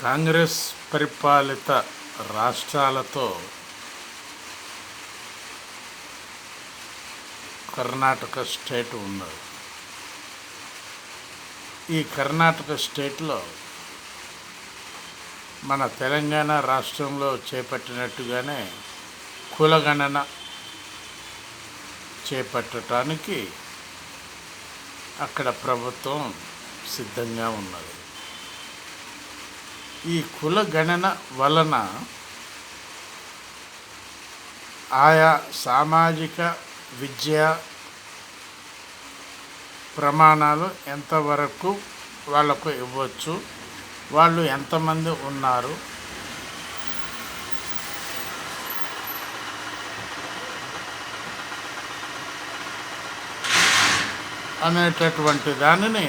కాంగ్రెస్ పరిపాలిత రాష్ట్రాలతో కర్ణాటక స్టేట్ ఉన్నది. ఈ కర్ణాటక స్టేట్లో మన తెలంగాణ రాష్ట్రంలో చేపట్టినట్టుగానే కులగణన చేపట్టడానికి అక్కడ ప్రభుత్వం సిద్ధంగా ఉన్నది. ఈ కులగణన వలన ఆయా సామాజిక విద్య ప్రమాణాలు ఎంతవరకు వాళ్ళకు ఇవ్వచ్చు, వాళ్ళు ఎంతమంది ఉన్నారు, అనేటటువంటి దానిని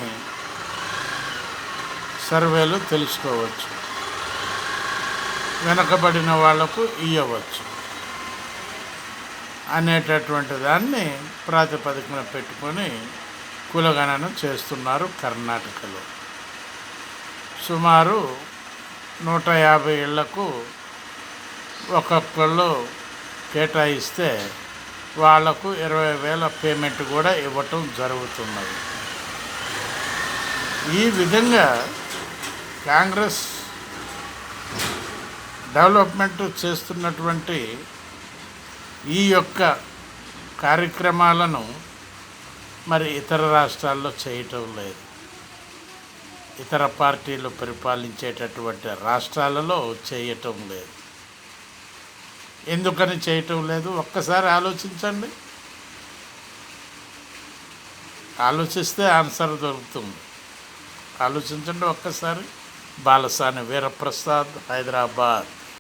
సర్వేలు తెలుసుకోవచ్చు. వెనకబడిన వాళ్లకు ఇవ్వవచ్చు అనేటటువంటి దాన్ని ప్రాతిపదికన పెట్టుకొని కులగణన చేస్తున్నారు కర్ణాటకలో. సుమారు 150 ఇళ్లకు ఒక్కొక్కళ్ళు కేటాయిస్తే వాళ్లకు 20,000 పేమెంట్ కూడా ఇవ్వటం జరుగుతున్నది. ఈ విధంగా కాంగ్రెస్ డెవలప్మెంట్ చేస్తున్నటువంటి ఈ యొక్క కార్యక్రమాలను మరి ఇతర రాష్ట్రాల్లో చేయటం లేదు. ఇతర పార్టీలు పరిపాలించేటటువంటి రాష్ట్రాలలో చేయటం లేదు. ఎందుకని చేయటం లేదు ఒక్కసారి ఆలోచించండి. ఆలోచిస్తే ఆన్సర్ దొరుకుతుంది. ఆలోచించండి ఒక్కసారి. బాలసాని వీరప్రసాద్, హైదరాబాద్.